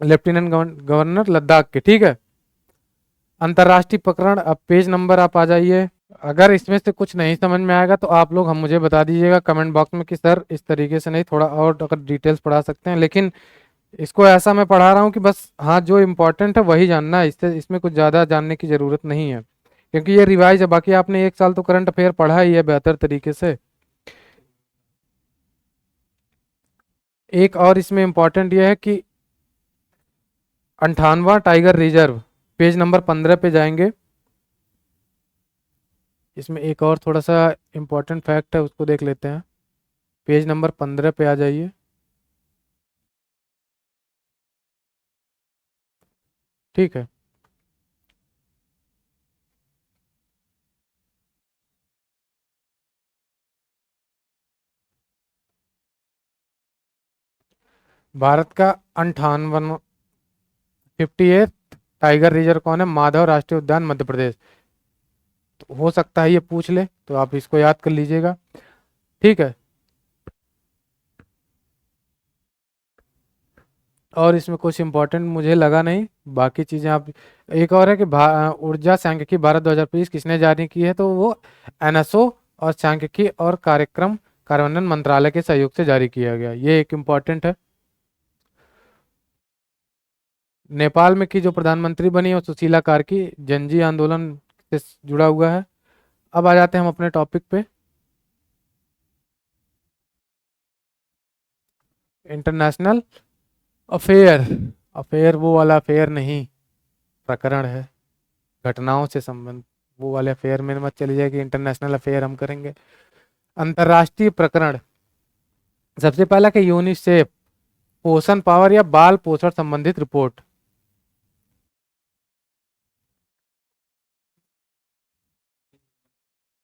लेफ्टिनेंट गवर्नर लद्दाख के। ठीक है। अंतर्राष्ट्रीय प्रकरण, अब पेज नंबर आप आ जाइए। अगर इसमें से कुछ नहीं समझ में आएगा तो आप लोग हम मुझे बता दीजिएगा कमेंट बॉक्स में कि सर इस तरीके से नहीं, थोड़ा और अगर डिटेल्स पढ़ा सकते हैं। लेकिन इसको ऐसा मैं पढ़ा रहा हूँ कि बस हाँ जो इम्पोर्टेंट है वही जानना है, इससे इसमें कुछ ज़्यादा जानने की ज़रूरत नहीं है, क्योंकि ये रिवाइज है। बाकी आपने एक साल तो करंट अफेयर पढ़ा ही है बेहतर तरीके से। एक और इसमें इम्पोर्टेंट ये है कि 58वां टाइगर रिजर्व, पेज नंबर 15 पे जाएंगे। इसमें एक और थोड़ा सा इम्पोर्टेंट फैक्ट है, उसको देख लेते हैं। पेज नंबर 15 पे आ जाइए। ठीक है। भारत का 58 58 टाइगर रिजर्व कौन है? माधव राष्ट्रीय उद्यान, मध्य प्रदेश। तो हो सकता है ये पूछ ले, तो आप इसको याद कर लीजिएगा। ठीक है। और इसमें कुछ इंपॉर्टेंट मुझे लगा नहीं, बाकी चीज़ें आप। एक और है कि ऊर्जा सांख्यिकी भारत 2020 किसने जारी की है? तो वो एनएसओ और सांख्यिकी और कार्यक्रम कार्यान्वयन मंत्रालय के सहयोग से जारी किया गया, ये एक इम्पॉर्टेंट है। नेपाल में की जो प्रधानमंत्री बनी है वो सुशीला कार्की, जनजी आंदोलन से जुड़ा हुआ है। अब आ जाते हैं हम अपने टॉपिक पे। International affair. अफेयर वो वाला अफेयर नहीं, प्रकरण है, घटनाओं से संबंध। वो वाले अफेयर में मत चली जाए कि इंटरनेशनल अफेयर हम करेंगे। अंतर्राष्ट्रीय प्रकरण। सबसे पहला कि यूनिसेफ पोषण पावर या बाल पोषण संबंधित रिपोर्ट।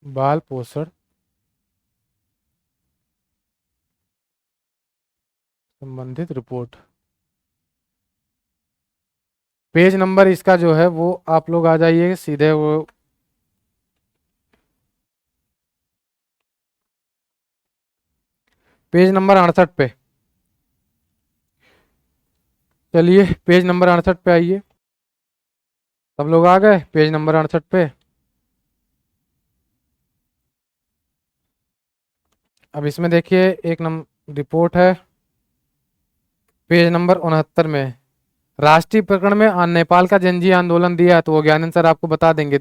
बाल पोषण संबंधित रिपोर्ट। पेज नंबर इसका जो है वो आप लोग आ जाइए सीधे वो पेज नंबर 68 पे। चलिए पेज नंबर 68 पे आइए। सब लोग आ गए पेज नंबर 68 पे। अब इसमें देखिए एक नंबर रिपोर्ट है पेज नंबर 69 में। राष्ट्रीय प्रकरण में नेपाल का जनजीय आंदोलन दिया है, तो वो ज्ञानंद सर आपको बता देंगे।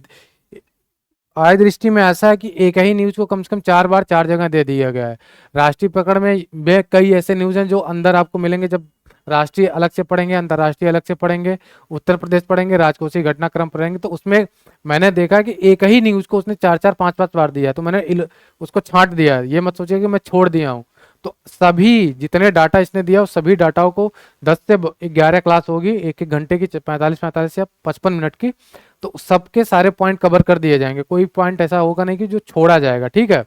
आय दृष्टि में ऐसा है कि एक ही न्यूज को कम से कम 4 बार 4 जगह दे दिया गया है। राष्ट्रीय प्रकरण में कई ऐसे न्यूज हैं जो अंदर आपको मिलेंगे, जब राष्ट्रीय अलग से पढ़ेंगे, अंतर्राष्ट्रीय अलग से पढ़ेंगे, उत्तर प्रदेश पढ़ेंगे, राजकोषीय घटनाक्रम पढ़ेंगे, तो उसमें मैंने देखा कि एक ही न्यूज को उसने 4 4 5 5 बार दिया है, तो मैंने उसको छांट दिया। ये मत सोचिए कि मैं छोड़ दिया हूँ। तो सभी जितने डाटा इसने दिया उस सभी डाटाओं को 10 से 11 क्लास होगी, एक एक घंटे की, 45 45 या 55 मिनट की, तो सबके सारे पॉइंट कवर कर दिए जाएंगे, कोई पॉइंट ऐसा होगा नहीं कि जो छोड़ा जाएगा। ठीक है,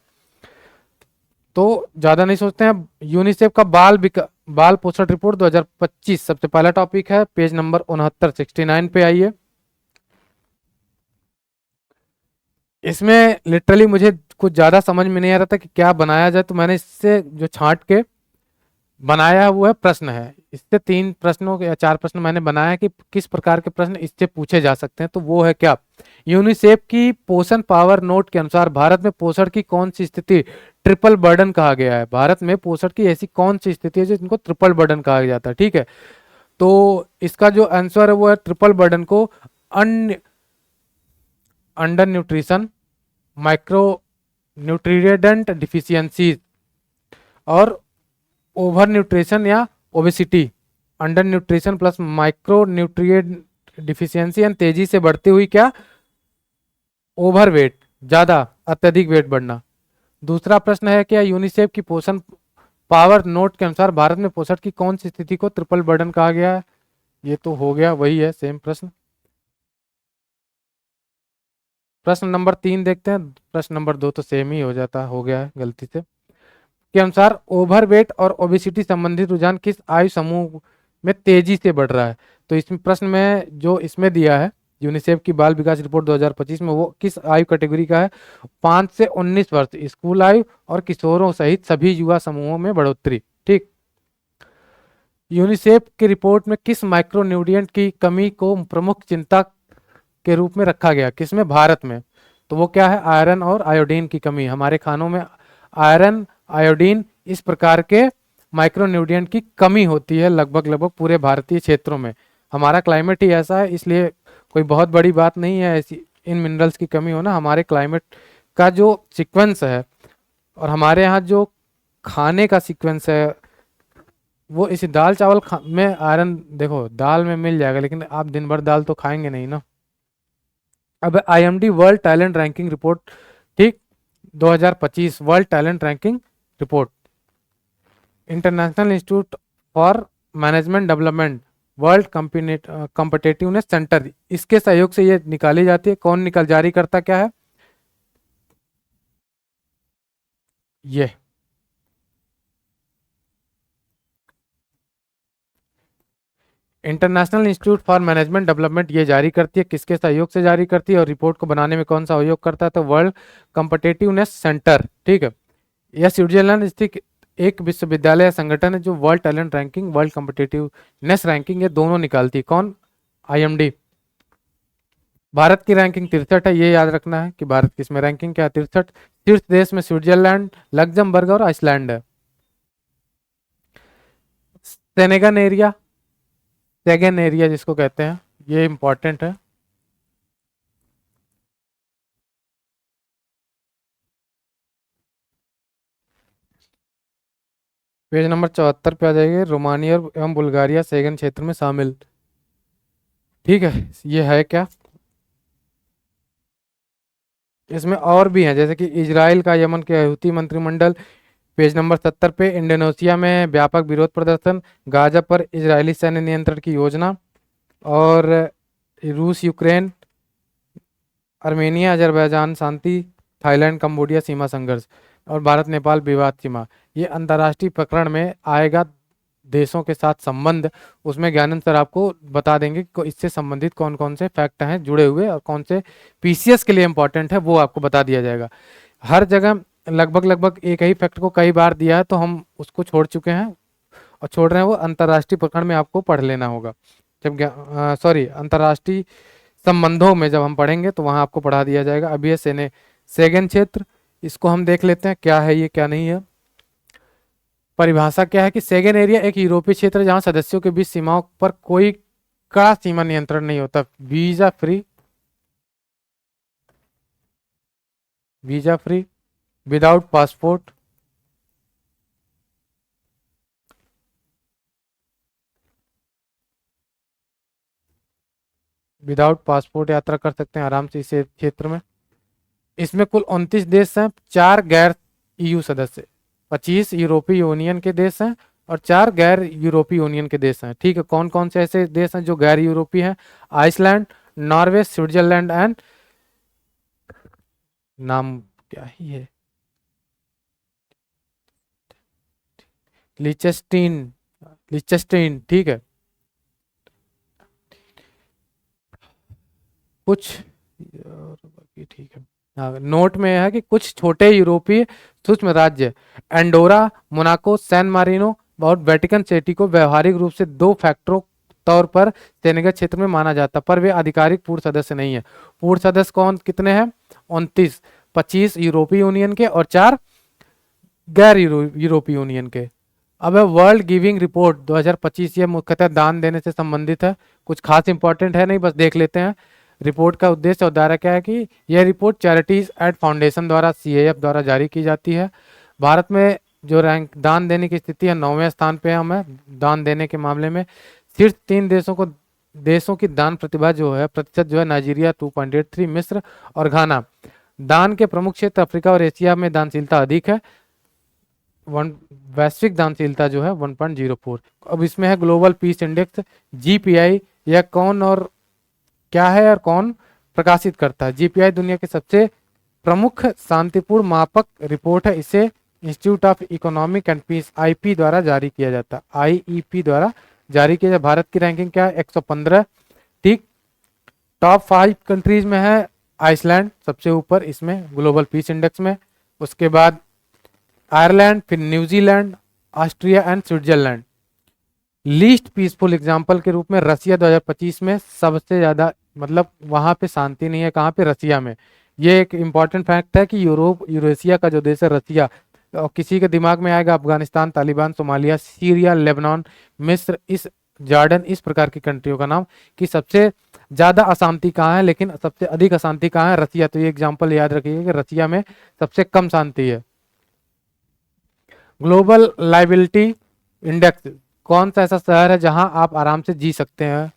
तो ज्यादा नहीं सोचते हैं। यूनिसेफ का बाल पोषण रिपोर्ट 2025 सबसे पहला टॉपिक है, पेज नंबर 69 69 पे आइए। इसमें लिटरली मुझे कुछ ज्यादा समझ में नहीं आ रहा था कि क्या बनाया जाए, तो मैंने इससे जो छांट के बनाया हुआ है प्रश्न है, इससे 3 प्रश्नों या 4 प्रश्न मैंने बनाया कि किस प्रकार के प्रश्न इससे पूछे जा सकते हैं। तो वो है क्या, यूनिसेफ की पोषण पावर नोट के अनुसार भारत में पोषण की कौन सी स्थिति ट्रिपल बर्डन कहा गया है? भारत में पोषण की ऐसी कौन सी स्थिति है जिनको ट्रिपल बर्डन कहा जाता है? ठीक है, तो इसका जो आंसर है वो है ट्रिपल बर्डन को under nutrition, micro nutrient deficiencies और ओवर न्यूट्रिशन या obesity. Under nutrition plus micro nutrient deficiency and तेजी से बढ़ती हुई क्या, ओवरवेट, ज्यादा अत्यधिक वेट बढ़ना। दूसरा प्रश्न है क्या यूनिसेफ की पोषण पावर नोट के अनुसार भारत में पोषण की कौन सी स्थिति को ट्रिपल बर्डन कहा गया है? ये तो हो गया, वही है सेम प्रश्न। प्रश्न नंबर 3 देखते हैं। प्रश्न नंबर 2 तो सेम ही हो जाता, हो गया है गलती से। के अनुसार ओवरवेट और ओबेसिटी संबंधित रुझान किस आयु समूह में तेजी से बढ़ रहा है? तो इसमें प्रश्न में जो इसमें दिया है यूनिसेफ की बाल विकास रिपोर्ट 2025 में, वो किस आयु कैटेगरी का है? 5 से 19 वर्ष, स्कूल आयु और किशोरों सहित सभी युवा समूहों में बढ़ोतरी। ठीक। यूनिसेफ की रिपोर्ट में किस माइक्रोन्यूट्रिएंट की कमी को प्रमुख चिंता के रूप में रखा गया? किसमें? भारत में। तो वो क्या है? आयरन और आयोडीन की कमी। हमारे खानों में आयरन आयोडीन इस प्रकार के माइक्रोन्यूट्रिएंट की कमी होती है लगभग लगभग पूरे भारतीय क्षेत्रों में। हमारा क्लाइमेट ही ऐसा है, इसलिए कोई बहुत बड़ी बात नहीं है ऐसी इन मिनरल्स की कमी होना। हमारे क्लाइमेट का जो सीक्वेंस है और हमारे यहाँ जो खाने का सीक्वेंस है, वो इस दाल चावल में आयरन देखो दाल में मिल जाएगा, लेकिन आप दिन भर दाल तो खाएंगे नहीं ना। अब IMD world talent ranking report, ठीक, 2025 world talent ranking report, international institute for management development world competitiveness centre, इसके सहयोग से ये निकाली जाती है। कौन निकल जारी करता क्या है? ये international institute for management development ये जारी करती है। किसके सहयोग से जारी करती है और रिपोर्ट को बनाने में कौन सा सहयोग करता है? तो वर्ल्ड कॉम्पिटिटिवनेस सेंटर, ठीक है। यह स्विट्जरलैंड स्थित एक विश्वविद्यालय या संगठन है जो world talent ranking, world competitiveness ranking, ये दोनों निकालती है। कौन? आईएमडी। भारत की रैंकिंग 63 है, ये याद रखना है कि भारत किस में रैंकिंग क्या है, 63। शीर्ष देश में स्विट्जरलैंड, लग्जमबर्ग और आइसलैंड है। सेनेगन एरिया, सेगन एरिया जिसको कहते हैं, ये इंपॉर्टेंट है। पेज नंबर 74 पे आ जाएंगे। रोमानिया एवं बुल्गारिया सेगन क्षेत्र में शामिल, ठीक है। ये है क्या? इसमें और भी हैं, जैसे कि इजराइल का यमन के हूती मंत्रिमंडल, पेज नंबर 70 पे। इंडोनेशिया में व्यापक विरोध प्रदर्शन, गाजा पर इजरायली सैन्य नियंत्रण की योजना, और रूस यूक्रेन, आर्मेनिया अजरबैजान शांति, थाईलैंड कंबोडिया सीमा संघर्ष, और भारत नेपाल विवाद सीमा। ये अंतर्राष्ट्रीय प्रकरण में आएगा, देशों के साथ संबंध, उसमें ज्ञानंद सर आपको बता देंगे कि इससे संबंधित कौन कौन से फैक्ट हैं जुड़े हुए और कौन से पीसीएस के लिए इंपॉर्टेंट है, वो आपको बता दिया जाएगा। हर जगह लगभग लगभग एक ही फैक्ट को कई बार दिया है, तो हम उसको छोड़ चुके हैं और छोड़ रहे हैं, वो अंतर्राष्ट्रीय प्रकरण में आपको पढ़ लेना होगा। जब सॉरी अंतर्राष्ट्रीय संबंधों में जब हम पढ़ेंगे तो वहां आपको पढ़ा दिया जाएगा। अभी ये सेगन क्षेत्र, इसको हम देख लेते हैं क्या है ये क्या नहीं है। परिभाषा क्या है कि सेगन एरिया एक यूरोपीय क्षेत्र जहां सदस्यों के बीच सीमाओं पर कोई कड़ा सीमा नियंत्रण नहीं होता, visa free, visa free, without passport, without passport यात्रा कर सकते हैं आराम से इस क्षेत्र में। इसमें कुल 29 देश हैं, 4 गैर ईयू सदस्य, 25 यूरोपीय यूनियन के देश हैं और 4 गैर यूरोपीय यूनियन के देश हैं, ठीक है। कौन कौन से ऐसे देश हैं जो गैर यूरोपीय हैं? आइसलैंड, नॉर्वे, स्विट्जरलैंड एंड, नाम क्या ही है, लिचेस्टीन, लिचेस्टीन, ठीक है। कुछ बाकी ठीक है। हाँ, नोट में है कि कुछ छोटे यूरोपीय सूक्ष्म राज्य एंडोरा, मोनाको, सैन मारिनो और वेटिकन सिटी को व्यवहारिक रूप से 2 फैक्टरों तौर पर सेनेगल क्षेत्र में माना जाता, पर वे आधिकारिक पूर्ण सदस्य नहीं है। पूर्ण सदस्य कौन कितने हैं? 29, 25 यूरोपीय यूनियन के और 4 गैर यूरोपीय यूनियन के। अब है वर्ल्ड गिविंग रिपोर्ट 2025, ये मुख्यतः दान देने से संबंधित है, कुछ खास इंपॉर्टेंट है नहीं, बस देख लेते हैं। रिपोर्ट का उद्देश्य और दायरा क्या है कि यह रिपोर्ट चैरिटीज एंड फाउंडेशन द्वारा सीएएफ द्वारा जारी की जाती है। भारत में जो रैंक दान देने की स्थिति है, 9वें स्थान पे हम है दान देने के मामले में। शीर्ष 3 देशों की दान प्रतिभा जो है प्रतिशत जो है, नाइजीरिया 2.83, मिस्र और घाना। दान के प्रमुख क्षेत्र अफ्रीका और एशिया में दानशीलता अधिक है, वैश्विक दानशीलता जो है 1.04। अब इसमें है ग्लोबल पीस इंडेक्स, जीपीआई, यह कौन और क्या है और कौन प्रकाशित करता है? जीपीआई दुनिया के सबसे प्रमुख शांतिपूर्ण मापक रिपोर्ट है, इसे institute of economic and peace IP द्वारा जारी किया जाता है, आईईपी द्वारा जारी किया जाता। भारत की रैंकिंग क्या है? 115, ठीक। टॉप 5 कंट्रीज में है आइसलैंड सबसे ऊपर इसमें ग्लोबल पीस इंडेक्स में, उसके बाद आयरलैंड, फिर New Zealand, Austria and Switzerland. Least peaceful example के रूप में रसिया 2025 में सबसे ज्यादा, मतलब वहां पे शांति नहीं है, कहाँ पे? रसिया में। ये एक इंपॉर्टेंट फैक्ट है कि यूरोशिया का जो देश है रसिया, और किसी के दिमाग में आएगा Afghanistan, Taliban, Somalia, Syria, Lebanon, मिस्र, इस जॉर्डन, इस प्रकार की कंट्रियों का नाम, कि सबसे ज्यादा अशांति कहाँ है, लेकिन सबसे अधिक अशांति कहाँ है, रसिया। तो ये एग्जांपल याद रखिए कि रसिया में सबसे कम शांति है। ग्लोबल लाइबिलिटी इंडेक्स, कौन सा ऐसा शहर है जहां आप आराम से जी सकते हैं?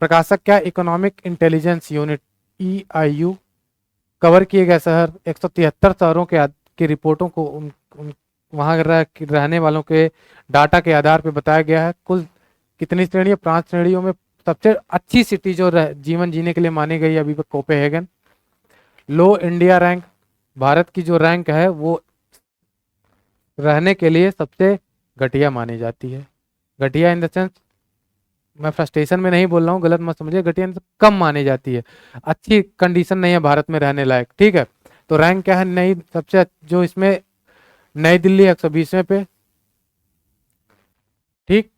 प्रकाशक क्या? Economic intelligence unit EIU cover किए गए शहर, 173 शहरों की रिपोर्टों को वहां रहने वालों के डाटा के आधार पर बताया गया है। कुल कितनी श्रेणियां? 5 श्रेणियों में सबसे अच्छी सिटी जो जीवन जीने के लिए मानी गई अभी तक कोपेनहेगन। लो इंडिया रैंक, भारत की जो रैंक है वो रहने के लिए सबसे घटिया मानी जाती है। घटिया इन द सेंस, मैं फ्रस्ट्रेशन में नहीं बोल रहा हूँ, गलत मत समझिए, घटिया कम मानी जाती है, अच्छी कंडीशन नहीं है भारत में रहने लायक, ठीक है। तो रैंक क्या है? नई सबसे जो इसमें नई दिल्ली 120वें पे, ठीक।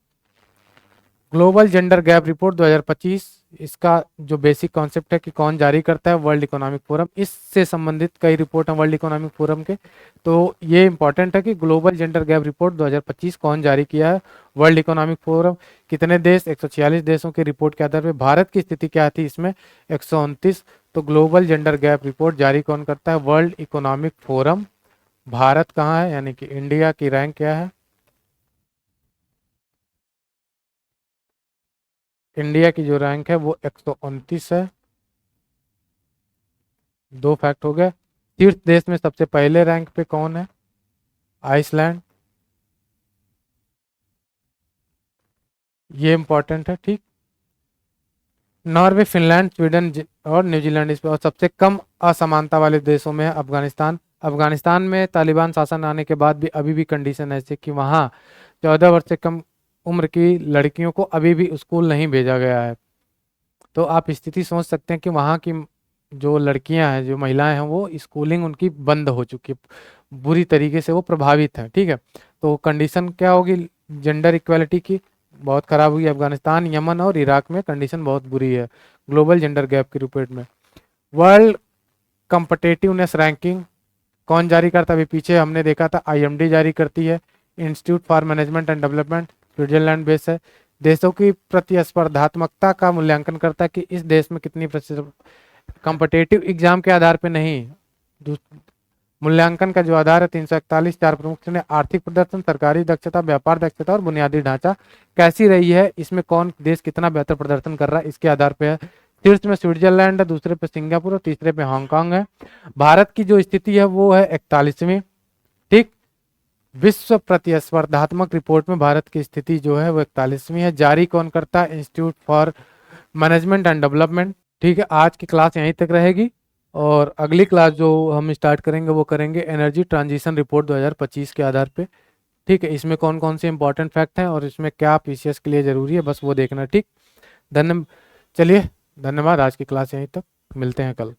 ग्लोबल जेंडर गैप रिपोर्ट 2025, इसका जो बेसिक कॉन्सेप्ट है कि कौन जारी करता है, वर्ल्ड इकोनॉमिक फोरम। इससे संबंधित कई रिपोर्ट हैं वर्ल्ड इकोनॉमिक फोरम के, तो ये इंपॉर्टेंट है कि ग्लोबल जेंडर गैप रिपोर्ट 2025 कौन जारी किया है, वर्ल्ड इकोनॉमिक फोरम। कितने देश? 146 देशों की रिपोर्ट के आधार पर। भारत की स्थिति क्या थी इसमें? 129। तो ग्लोबल जेंडर गैप रिपोर्ट जारी कौन करता है? World economic forum. भारत कहाँ है, यानी कि इंडिया की रैंक क्या है? इंडिया की जो रैंक है वो 129 है। 2 फैक्ट हो गए। शीर्ष देश में सबसे पहले रैंक पे कौन है? आइसलैंड। ये इंपॉर्टेंट है, ठीक। नॉर्वे, फिनलैंड, स्वीडन और न्यूजीलैंड इस पे। और सबसे कम असमानता वाले देशों में है अफगानिस्तान। अफगानिस्तान में तालिबान शासन आने के बाद भी अभी भी कंडीशन ऐसी कि वहाँ 14 वर्ष से कम उम्र की लड़कियों को अभी भी स्कूल नहीं भेजा गया है। तो आप स्थिति सोच सकते हैं कि वहाँ की जो लड़कियां हैं, जो महिलाएं हैं, वो स्कूलिंग उनकी बंद हो चुकी है, बुरी तरीके से वो प्रभावित है, ठीक है। तो कंडीशन क्या होगी जेंडर इक्वालिटी की? बहुत खराब हुई। अफगानिस्तान, यमन और इराक में कंडीशन बहुत बुरी है ग्लोबल जेंडर गैप की रिपोर्ट में। वर्ल्ड कम्पटेटिवनेस रैंकिंग कौन जारी करता है? अभी पीछे हमने देखा था IMD जारी करती है। Institute for management and development Switzerland base है। देशों की प्रतिस्पर्धात्मकता का मूल्यांकन करता है कि इस देश में कितनी कॉम्पिटेटिव एग्जाम के आधार पे नहीं, मूल्यांकन का जो आधार है 341। 4 प्रमुख श्रेणी: आर्थिक प्रदर्शन, सरकारी दक्षता, व्यापार दक्षता और बुनियादी ढांचा कैसी रही है, इसमें कौन देश कितना बेहतर प्रदर्शन कर रहा है, इसके आधार पे है। शीर्ष में स्विट्जरलैंड है, दूसरे पे सिंगापुर और तीसरे पे हांगकांग है। भारत की जो स्थिति है वो है 41वीं, ठीक। विश्व प्रतिस्पर्धात्मक रिपोर्ट में भारत की स्थिति जो है वो 41वीं है। जारी कौन करता है? Institute for management and development, ठीक है। आज की क्लास यहीं तक रहेगी और अगली क्लास जो हम स्टार्ट करेंगे वो करेंगे एनर्जी ट्रांजिशन रिपोर्ट 2025 के आधार पे, ठीक है। इसमें कौन कौन से इंपॉर्टेंट फैक्ट हैं और इसमें क्या PCS के लिए ज़रूरी है, बस वो देखना, ठीक। धन्य चलिए, धन्यवाद। आज की क्लास यहीं तक, मिलते हैं कल।